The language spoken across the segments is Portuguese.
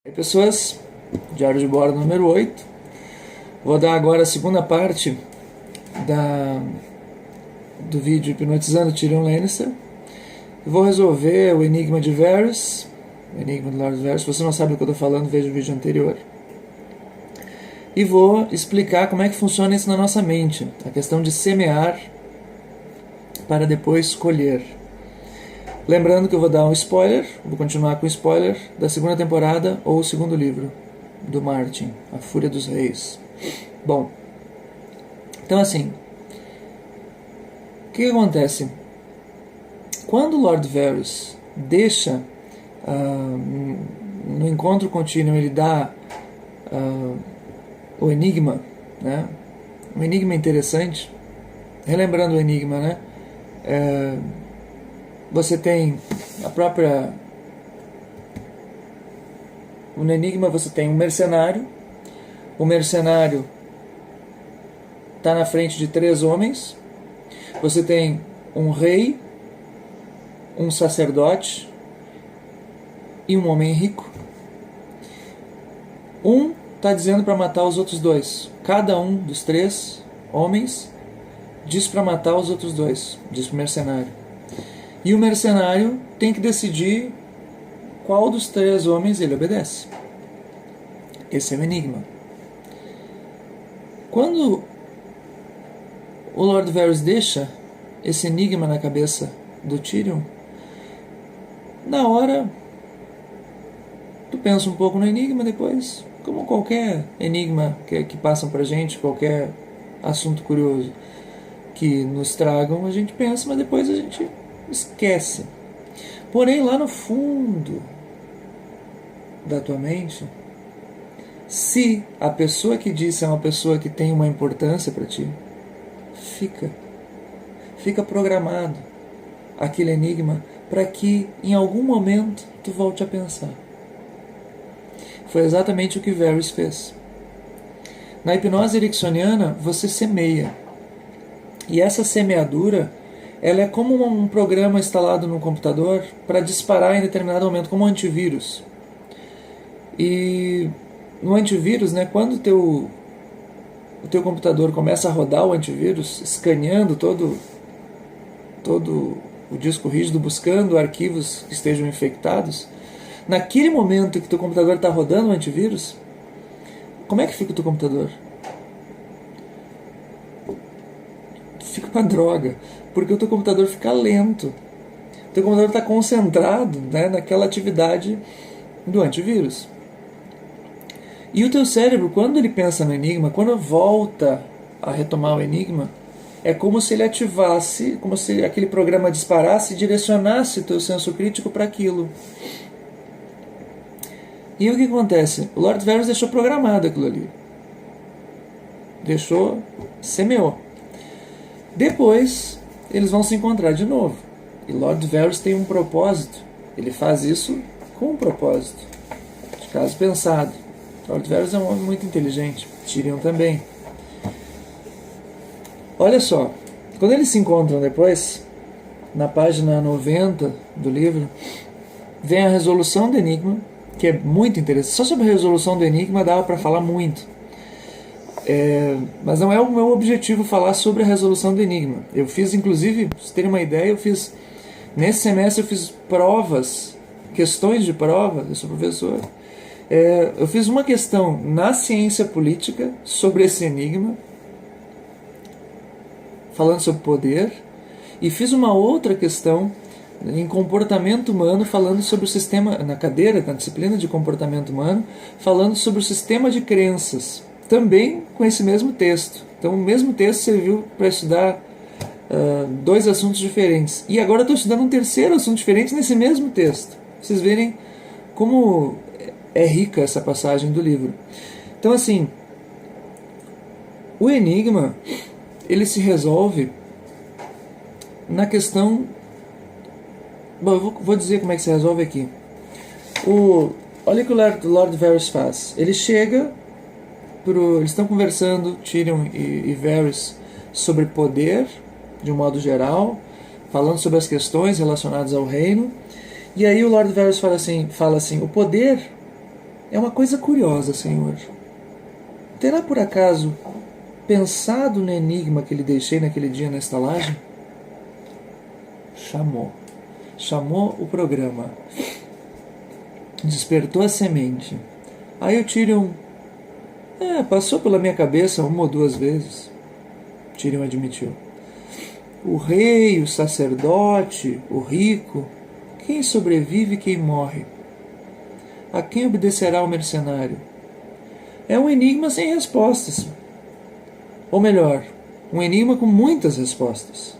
E aí, pessoas, diário de bordo número 8. Vou dar agora a segunda parte do vídeo hipnotizando Tyrion Lannister. Vou resolver o enigma de Varys, o enigma do Lord Varys. Se você não sabe do que eu estou falando, veja o vídeo anterior. E vou explicar como é que funciona isso na nossa mente, a questão de semear para depois colher. Lembrando que eu vou dar um spoiler, vou continuar com o spoiler da segunda temporada ou o segundo livro do Martin, A Fúria dos Reis. Bom, então assim, o que acontece? Quando o Lord Varys deixa, no encontro contínuo, ele dá o enigma, né? Um enigma interessante, relembrando o enigma, né? Você tem a própria... No enigma você tem um mercenário. O mercenário está na frente de 3 homens. Você tem um rei, um sacerdote e um homem rico. Um está dizendo para matar os outros 2. Cada um dos 3 homens diz para matar os outros 2, diz para o mercenário. E o mercenário tem que decidir qual dos 3 homens ele obedece. Esse é o enigma. Quando o Lord Varys deixa esse enigma na cabeça do Tyrion, na hora tu pensa um pouco no enigma, depois, como qualquer enigma que passam pra gente, qualquer assunto curioso que nos tragam, a gente pensa, mas depois a gente esquece. Porém, lá no fundo da tua mente, se a pessoa que disse é uma pessoa que tem uma importância para ti, fica programado aquele enigma para que em algum momento tu volte a pensar. Foi exatamente o que Varys fez. Na hipnose ericksoniana, você semeia. E essa semeadura, ela é como um programa instalado no computador para disparar em determinado momento, como um antivírus. E no antivírus, né, quando o teu computador começa a rodar o antivírus, escaneando todo o disco rígido, buscando arquivos que estejam infectados, naquele momento que o teu computador está rodando o antivírus, como é que fica o teu computador? Fica uma droga, porque o teu computador fica lento. O teu computador está concentrado, né, naquela atividade do antivírus. E o teu cérebro, quando ele pensa no enigma, quando volta a retomar o enigma, é como se ele ativasse, como se aquele programa disparasse e direcionasse o teu senso crítico para aquilo. E o que acontece? O Lord Varys deixou programado aquilo ali. Semeou. Depois, eles vão se encontrar de novo. E Lord Varys tem um propósito. Ele faz isso com um propósito. De caso pensado. Lord Varys é um homem muito inteligente. Tyrion também. Olha só. Quando eles se encontram depois, na página 90 do livro, vem a resolução do enigma, que é muito interessante. Só sobre a resolução do enigma dava para falar muito. Mas não é o meu objetivo falar sobre a resolução do enigma. Eu fiz, inclusive, pra vocês terem uma ideia, nesse semestre eu fiz provas, questões de prova, eu sou professor. Eu fiz uma questão na ciência política sobre esse enigma, falando sobre poder, e fiz uma outra questão em comportamento humano, falando sobre o sistema, na cadeira, na disciplina de comportamento humano, falando sobre o sistema de crenças, também com esse mesmo texto. Então o mesmo texto serviu para estudar 2 assuntos diferentes. E agora eu estou estudando um terceiro assunto diferente nesse mesmo texto. Vocês verem como é rica essa passagem do livro. Então assim, o enigma, ele se resolve na questão... Bom, eu vou dizer como é que se resolve aqui. Olha o que o Lord Varys faz. Ele chega... Eles estão conversando, Tyrion e Varys, sobre poder, de um modo geral, falando sobre as questões relacionadas ao reino. E aí o Lord Varys fala assim, o poder é uma coisa curiosa, Senhor. Terá por acaso pensado no enigma que lhe deixei naquele dia na estalagem? Chamou o programa. Despertou a semente. Aí o Tyrion passou pela minha cabeça 1 ou 2 vezes. Tyrion admitiu. O rei, o sacerdote, o rico, quem sobrevive e quem morre? A quem obedecerá o mercenário? É um enigma sem respostas. Ou melhor, um enigma com muitas respostas.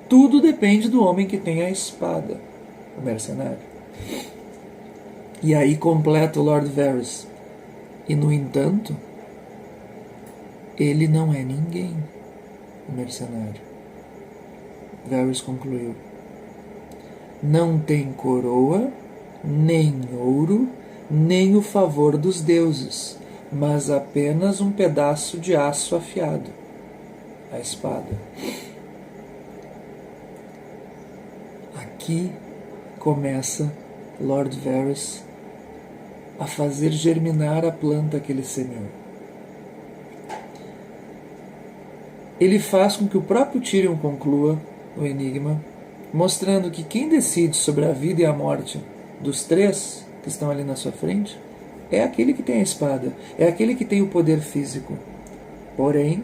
Tudo depende do homem que tem a espada, o mercenário. E aí completa o Lord Varys. E no entanto, ele não é ninguém, o mercenário. Varys concluiu. Não tem coroa, nem ouro, nem o favor dos deuses, mas apenas um pedaço de aço afiado, a espada. Aqui começa Lord Varys a fazer germinar a planta que ele semeou. Ele faz com que o próprio Tyrion conclua o enigma, mostrando que quem decide sobre a vida e a morte dos 3 que estão ali na sua frente é aquele que tem a espada, é aquele que tem o poder físico. Porém,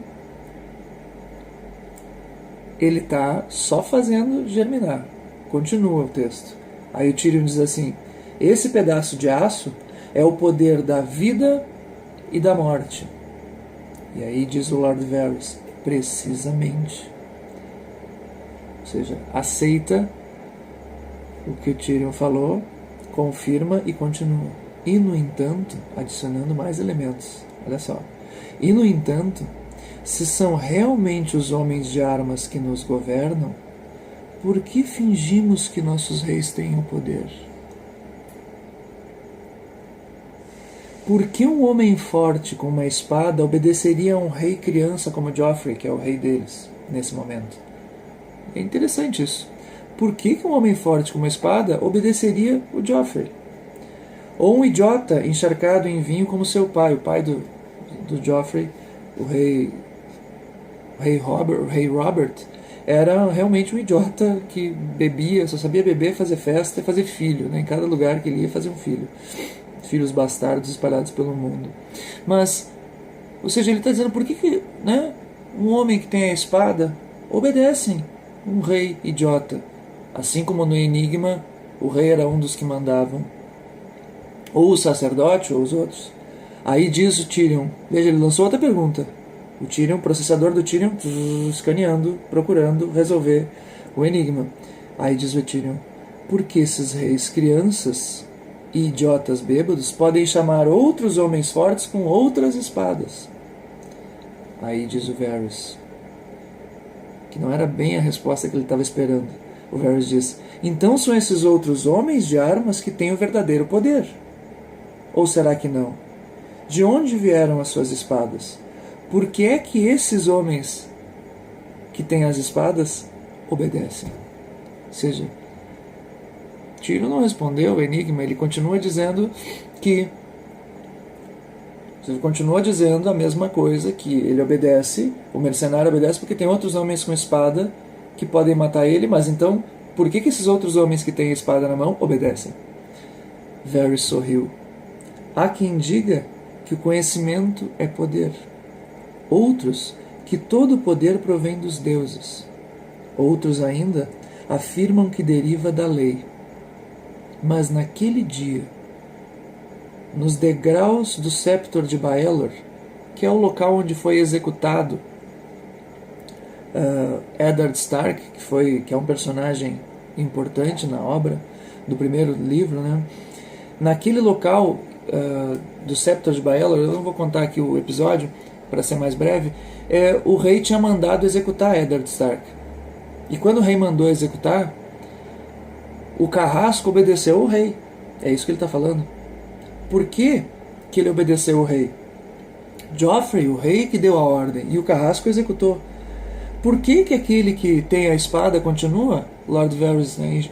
ele está só fazendo germinar. Continua o texto. Aí o Tyrion diz assim: esse pedaço de aço é o poder da vida e da morte. E aí diz o Lord Varys: precisamente. Ou seja, aceita o que o Tyrion falou, confirma e continua. E no entanto, adicionando mais elementos. Olha só. E no entanto, se são realmente os homens de armas que nos governam, por que fingimos que nossos reis têm o poder? Por que um homem forte com uma espada obedeceria a um rei criança como Joffrey, que é o rei deles, nesse momento? É interessante isso. Por que um homem forte com uma espada obedeceria o Joffrey? Ou um idiota encharcado em vinho como seu pai, o pai do Joffrey, o rei Robert, era realmente um idiota que bebia, só sabia beber, fazer festa e fazer filho. Né? Em cada lugar que ele ia, fazer um filho. Filhos bastardos espalhados pelo mundo. Mas, ou seja, ele está dizendo, por que um homem que tem a espada obedece um rei idiota? Assim como no enigma, o rei era um dos que mandavam, ou o sacerdote, ou os outros. Aí diz o Tyrion, veja, ele lançou outra pergunta. O Tyrion, o processador do Tyrion, escaneando, procurando resolver o enigma. Aí diz o Tyrion, por que esses reis crianças e idiotas bêbados podem chamar outros homens fortes com outras espadas? Aí diz o Varys, que não era bem a resposta que ele estava esperando. O Varys diz, então são esses outros homens de armas que têm o verdadeiro poder? Ou será que não? De onde vieram as suas espadas? Por que é que esses homens que têm as espadas obedecem? Ou seja, Tyrion não respondeu o enigma, ele continua dizendo a mesma coisa, que ele obedece, o mercenário obedece porque tem outros homens com espada que podem matar ele, mas então, por que esses outros homens que têm a espada na mão obedecem? Varys sorriu. Há quem diga que o conhecimento é poder. Outros, que todo o poder provém dos deuses. Outros ainda afirmam que deriva da lei. Mas naquele dia, nos degraus do Septor de Baelor, que é o local onde foi executado Eddard Stark, que é um personagem importante na obra do primeiro livro, né? Naquele local do Septor de Baelor, eu não vou contar aqui o episódio para ser mais breve, o rei tinha mandado executar Eddard Stark. E quando o rei mandou executar, o carrasco obedeceu ao rei. É isso que ele está falando. Por que ele obedeceu ao rei? Joffrey, o rei, que deu a ordem, e o carrasco executou. Por que aquele que tem a espada continua? Lord Varys, né,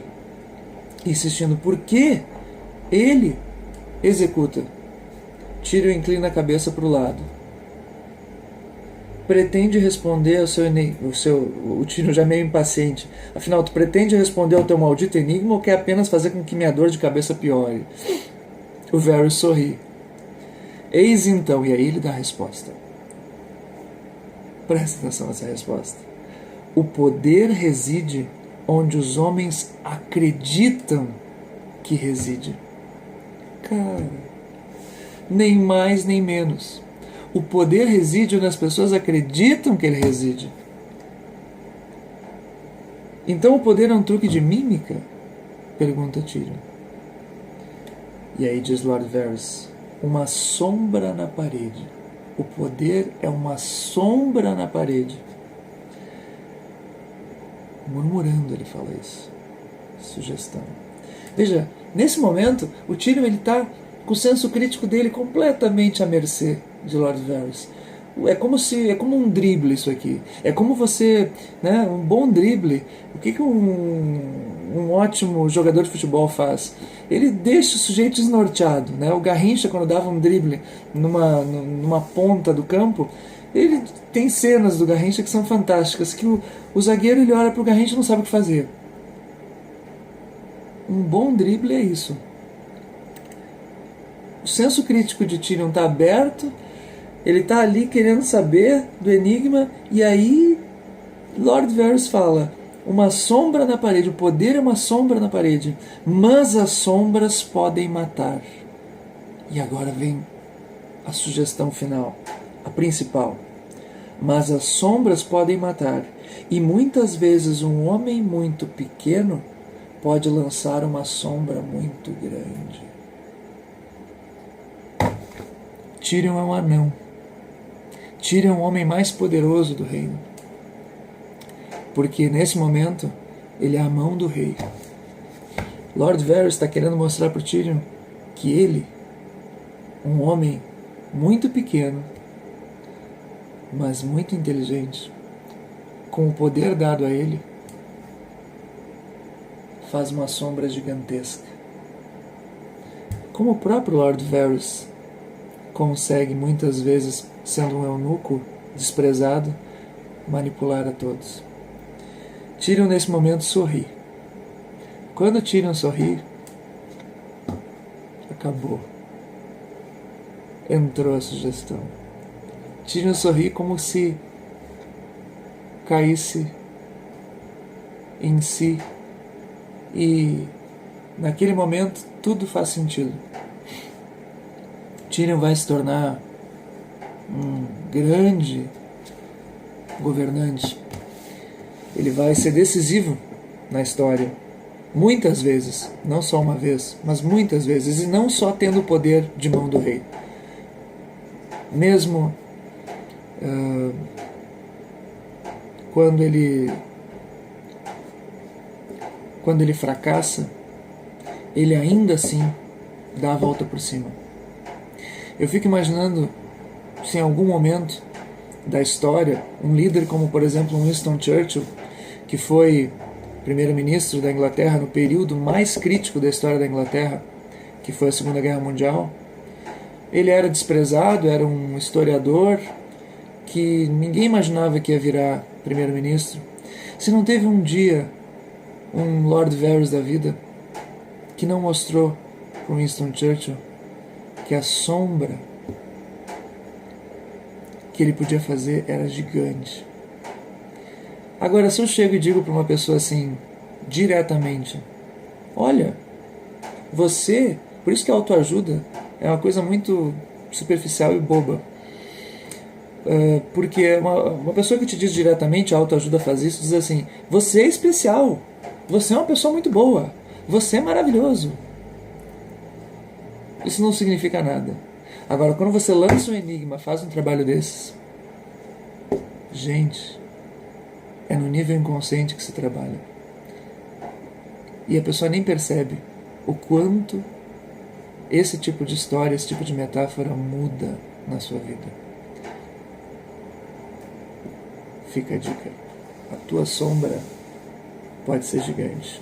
insistindo. Por que ele executa? Tyrion inclina a cabeça para o lado. Pretende responder ao seu enigma. O Tyrion já meio impaciente. Afinal, tu pretende responder ao teu maldito enigma ou quer apenas fazer com que minha dor de cabeça piore? O Varys sorri. Eis então, e aí ele dá a resposta. Presta atenção nessa resposta. O poder reside onde os homens acreditam que reside. Cara, nem mais nem menos. O poder reside onde as pessoas acreditam que ele reside. Então o poder é um truque de mímica? Pergunta Tyrion. E aí diz Lord Varys, uma sombra na parede. O poder é uma sombra na parede. Murmurando ele fala isso. Sugestão. Veja, nesse momento, o Tyrion está com o senso crítico dele completamente à mercê de Lord Varys. É como um drible isso aqui. É como você, né, um bom drible. O que um ótimo jogador de futebol faz? Ele deixa o sujeito desnorteado, né? O Garrincha, quando dava um drible numa ponta do campo, ele tem cenas do Garrincha que são fantásticas, que o zagueiro ele olha para o Garrincha e não sabe o que fazer. Um bom drible é isso. O senso crítico de Tyrion está aberto, ele está ali querendo saber do enigma, e aí Lord Varys fala, uma sombra na parede, o poder é uma sombra na parede, mas as sombras podem matar. E agora vem a sugestão final, a principal. Mas as sombras podem matar, e muitas vezes um homem muito pequeno pode lançar uma sombra muito grande. Tyrion é um anão. Tyrion é o homem mais poderoso do reino. Porque nesse momento ele é a mão do rei. Lord Varys está querendo mostrar para o Tyrion que ele, um homem muito pequeno, mas muito inteligente, com o poder dado a ele, faz uma sombra gigantesca. Como o próprio Lord Varys consegue muitas vezes, sendo um eunuco desprezado, manipular a todos. Tyrion nesse momento sorri. Quando Tyrion sorri, acabou. Entrou a sugestão. Tyrion sorri como se caísse em si e naquele momento tudo faz sentido. Tyrion vai se tornar um grande governante. Ele vai ser decisivo na história. Muitas vezes, não só uma vez, mas muitas vezes, e não só tendo o poder de mão do rei. Mesmo quando ele fracassa, ele ainda assim dá a volta por cima. Eu fico imaginando se em algum momento da história um líder como, por exemplo, Winston Churchill, que foi primeiro-ministro da Inglaterra no período mais crítico da história da Inglaterra, que foi a Segunda Guerra Mundial, ele era desprezado, era um historiador que ninguém imaginava que ia virar primeiro-ministro. Se não teve um dia um Lord Varys da vida que não mostrou para Winston Churchill que a sombra que ele podia fazer era gigante. Agora, se eu chego e digo para uma pessoa assim, diretamente, olha, você, por isso que a autoajuda é uma coisa muito superficial e boba. Porque uma pessoa que te diz diretamente, a autoajuda faz isso, diz assim, você é especial, você é uma pessoa muito boa, você é maravilhoso. Isso não significa nada. Agora, quando você lança um enigma, faz um trabalho desses, gente, é no nível inconsciente que se trabalha. E a pessoa nem percebe o quanto esse tipo de história, esse tipo de metáfora muda na sua vida. Fica a dica. A tua sombra pode ser gigante.